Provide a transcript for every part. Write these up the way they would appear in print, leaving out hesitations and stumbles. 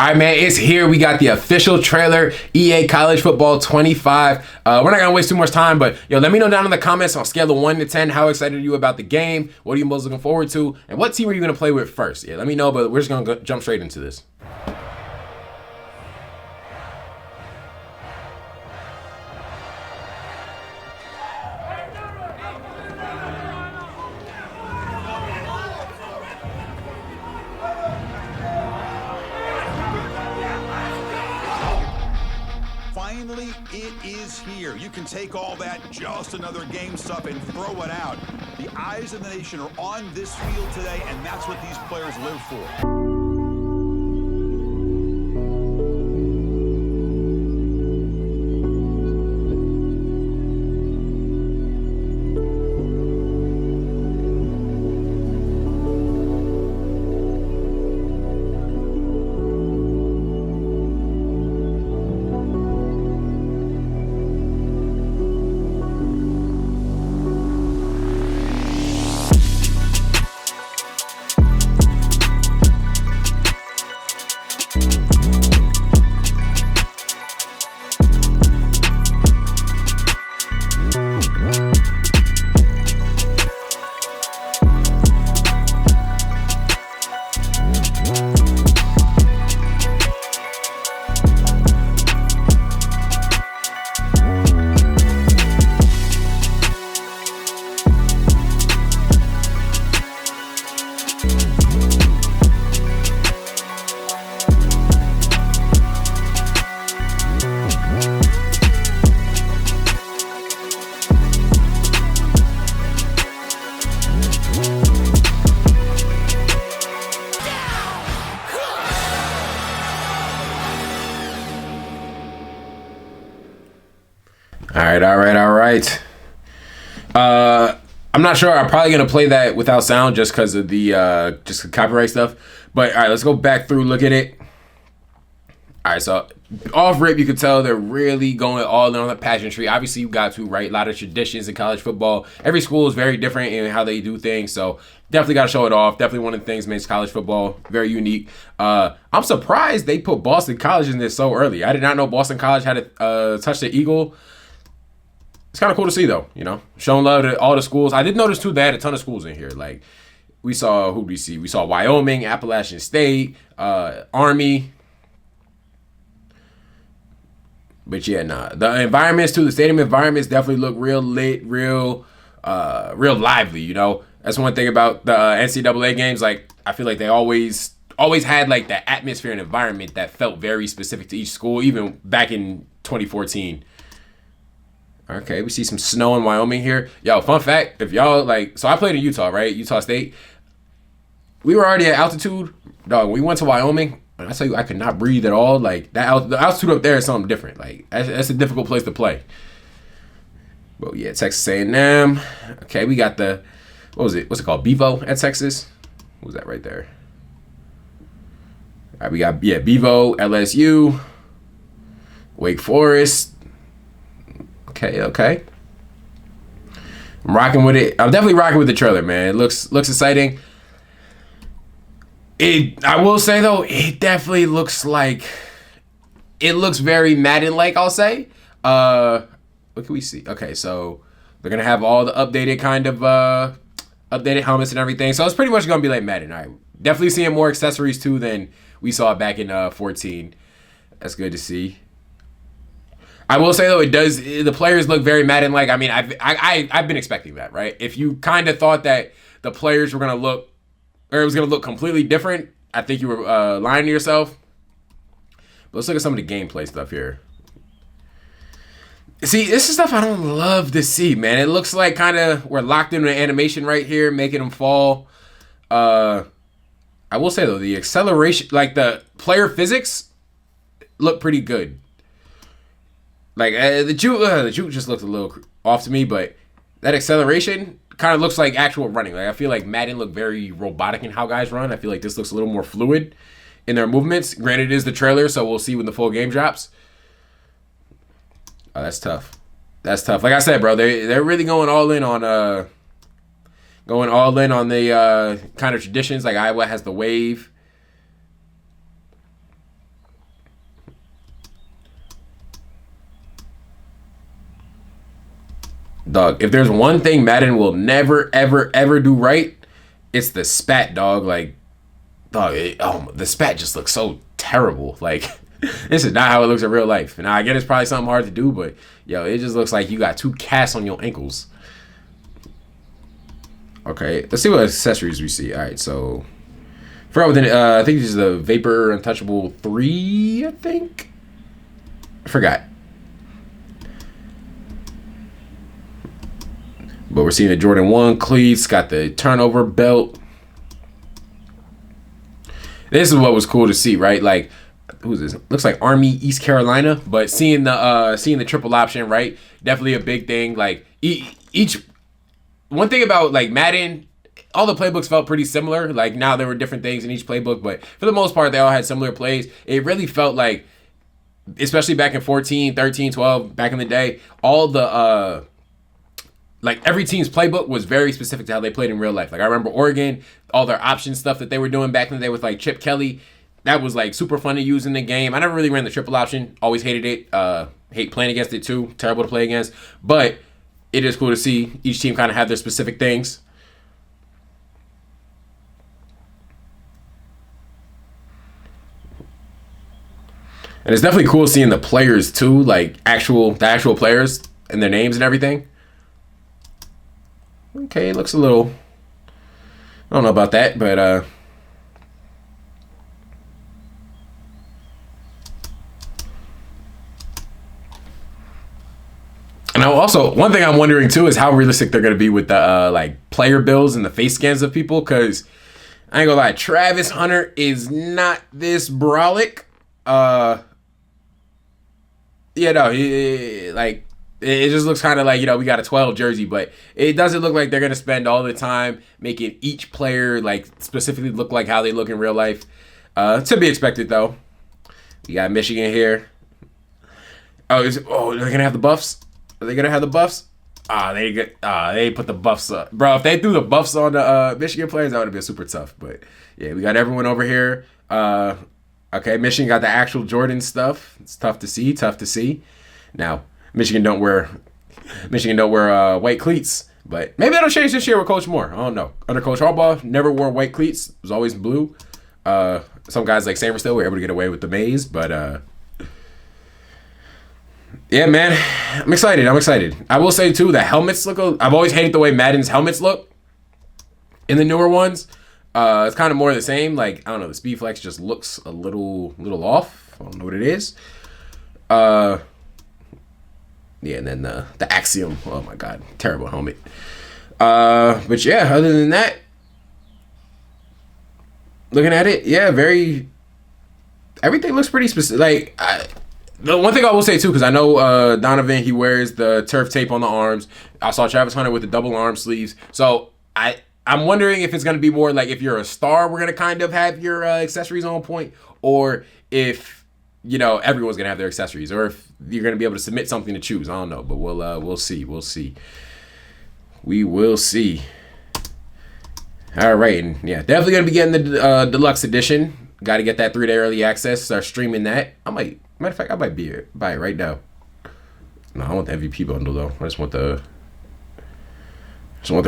All right, man, it's here. We got the official trailer, EA College Football 25. We're not going to waste too much time, but let me know down in the comments on a scale of 1 to 10, how excited are you about the game? What are you most looking forward to? And what team are you going to play with first? Yeah, let me know, but we're just going to jump straight into this. Finally, it is here. You can take all that just another game stuff and throw it out. The eyes of the nation are on this field today, and that's what these players live for. All right. I'm not sure. I'm probably gonna play that without sound just because of the copyright stuff. But all right, let's go back through, look at it. All right, so off rip, you could tell they're really going all in on the pageantry. Obviously, you got to, right? A lot of traditions in college football. Every school is very different in how they do things, so definitely got to show it off. Definitely one of the things makes college football very unique. I'm surprised they put Boston College in this so early. I did not know Boston College had to touch the eagle. It's kind of cool to see, though, showing love to all the schools. I did notice, too, they had a ton of schools in here. Like, we saw, who did we see? We saw Wyoming, Appalachian State, Army. But yeah, the environments too, the stadium environments definitely look real lit, real lively. That's one thing about the NCAA games. Like, I feel like they always had like that atmosphere and environment that felt very specific to each school, even back in 2014. Okay, we see some snow in Wyoming here. Yo, fun fact, if y'all so I played in Utah, right? Utah State. We were already at altitude, dog. When we went to Wyoming, and I tell you, I could not breathe at all. Like the altitude up there is something different. Like that's a difficult place to play. Well, yeah, Texas A&M. Okay, we got the what's it called? Bevo at Texas. What was that right there? All right, we got Bevo, LSU, Wake Forest. Okay. I'm rocking with it. I'm definitely rocking with the trailer, man. It looks exciting. I will say though, it definitely looks very Madden-like, I'll say. What can we see? Okay, so they're gonna have all the updated kind of updated helmets and everything. So it's pretty much gonna be like Madden. All right. Definitely seeing more accessories too than we saw back in 14. That's good to see. I will say though, the players look very Madden-like. I mean, I've been expecting that, right? If you kind of thought that the players were gonna look, or it was gonna look completely different, I think you were lying to yourself. But let's look at some of the gameplay stuff here. See, this is stuff I don't love to see, man. It looks like kind of we're locked into an animation right here, making them fall. I will say though, the acceleration, like the player physics, look pretty good. Like the juke just looked a little off to me, but that acceleration kind of looks like actual running. Like I feel like Madden looked very robotic in how guys run. I feel like this looks a little more fluid in their movements. Granted, it is the trailer, so we'll see when the full game drops. Oh, that's tough. That's tough. Like I said, bro, they're really going all in on the kind of traditions. Like Iowa has the wave. Dog, if there's one thing Madden will never, ever, ever do right, it's the spat, dog. Like, dog, the spat just looks so terrible. Like, this is not how it looks in real life. Now, I get it's probably something hard to do, but, yo, it just looks like you got 2 casts on your ankles. Okay, let's see what accessories we see. All right, so, I think this is the Vapor Untouchable 3, I think? I forgot. But we're seeing the Jordan 1 cleats, got the turnover belt. This is what was cool to see, right? Like, who's this? Looks like Army East Carolina, but seeing the triple option, right? Definitely a big thing. Like each one thing about like Madden, all the playbooks felt pretty similar. Like now there were different things in each playbook, but for the most part they all had similar plays. It really felt like, especially back in 14, 13, 12, back in the day, all the like every team's playbook was very specific to how they played in real life. Like I remember Oregon, all their option stuff that they were doing back in the day with like Chip Kelly, that was like super fun to use in the game. I never really ran the triple option, always hated it, hate playing against it too, terrible to play against. But it is cool to see each team kind of have their specific things. And it's definitely cool seeing the players too, like the actual players and their names and everything. Okay, it looks a little, I don't know about that, but and also one thing I'm wondering too is how realistic they're gonna be with the like player builds and the face scans of people, because I ain't gonna lie, Travis Hunter is not this brolic. Yeah, no, it just looks kind of like, we got a 12 jersey, but it doesn't look like they're going to spend all the time making each player like specifically look like how they look in real life. To be expected, though. We got Michigan here. Oh, they're going to have the buffs? Are they going to have the buffs? They put the buffs up. Bro, if they threw the buffs on the Michigan players, that would have been super tough. But, yeah, we got everyone over here. Okay, Michigan got the actual Jordan stuff. It's tough to see. Now, Michigan don't wear white cleats, but maybe that'll change this year with Coach Moore. I don't know. Under Coach Harbaugh, never wore white cleats. It was always blue. Some guys like Samer still were able to get away with the maize, but yeah, man, I'm excited. I will say too, the helmets look. I've always hated the way Madden's helmets look in the newer ones. It's kind of more of the same. Like I don't know, the Speed Flex just looks a little off. I don't know what it is. Yeah, and then the Axiom. Oh my God, terrible helmet. But yeah, other than that, looking at it, yeah, everything looks pretty specific. Like the one thing I will say too, because I know Donovan, he wears the turf tape on the arms. I saw Travis Hunter with the double arm sleeves. So I'm wondering if it's going to be more like if you're a star, we're going to kind of have your accessories on point, or if everyone's gonna have their accessories, or if you're gonna be able to submit something to choose. I don't know, but we'll see. We will see. All right, and yeah, definitely gonna be getting the deluxe edition. Got to get that 3-day early access. Start streaming that. Matter of fact, I might buy it right now. No, I want the MVP bundle though. I just want the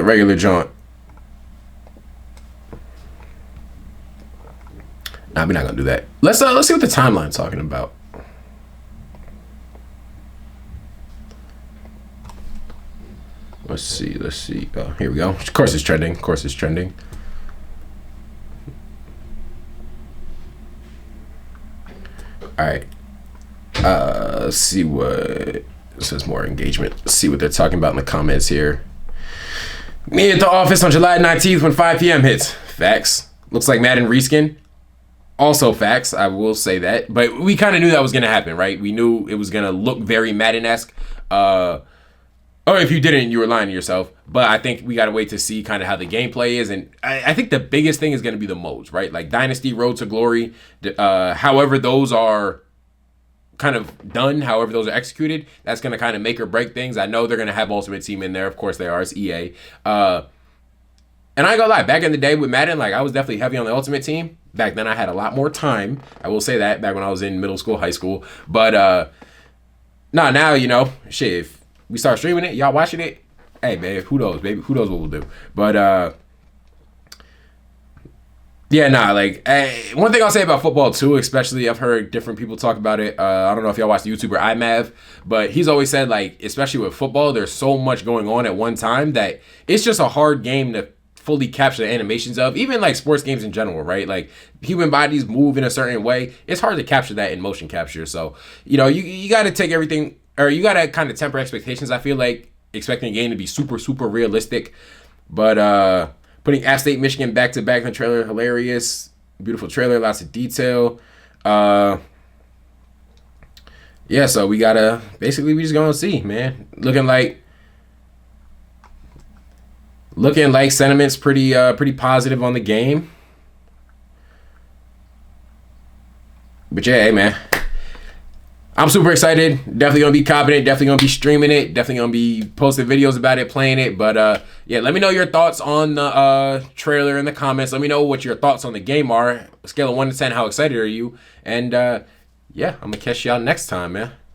regular jaunt. Nah, we're not gonna do that. Let's see what the timeline's talking about. Let's see. Oh, here we go. Of course it's trending. All right. Let's see what this is. More engagement. Let's see what they're talking about in the comments here. Me at the office on July 19th when 5 p.m. hits. Facts. Looks like Madden reskin. Also facts, I will say that. But we kind of knew that was going to happen, right? We knew it was going to look very Madden-esque. Or if you didn't, you were lying to yourself. But I think we got to wait to see kind of how the gameplay is. And I think the biggest thing is going to be the modes, right? Like Dynasty, Road to Glory. However those are kind of done, however those are executed, that's going to kind of make or break things. I know they're going to have Ultimate Team in there. Of course they are. It's EA. And I ain't gonna lie, back in the day with Madden, like I was definitely heavy on the Ultimate Team. Back then I had a lot more time. I will say that, back when I was in middle school, high school. But now, shit, if we start streaming it, y'all watching it, hey man, who knows, baby? Who knows what we'll do? But yeah, nah. Like, one thing I'll say about football too, especially I've heard different people talk about it. I don't know if y'all watch the YouTuber iMav, but he's always said like, especially with football, there's so much going on at one time that it's just a hard game to fully capture the animations of. Even like sports games in general, right? Like human bodies move in a certain way. It's hard to capture that in motion capture. So you got to take everything, or you got to kind of temper expectations. I feel like expecting a game to be super realistic, but putting App State, Michigan back to back in the trailer, hilarious. Beautiful trailer, lots of detail. Yeah, so we just gonna see, man. Looking like sentiments pretty positive on the game. But yeah, hey man, I'm super excited. Definitely gonna be copping it. Definitely gonna be streaming it. Definitely gonna be posting videos about it, playing it. But yeah, let me know your thoughts on the trailer in the comments. Let me know what your thoughts on the game are. Scale of 1 to 10, how excited are you? And yeah, I'm gonna catch y'all next time, man.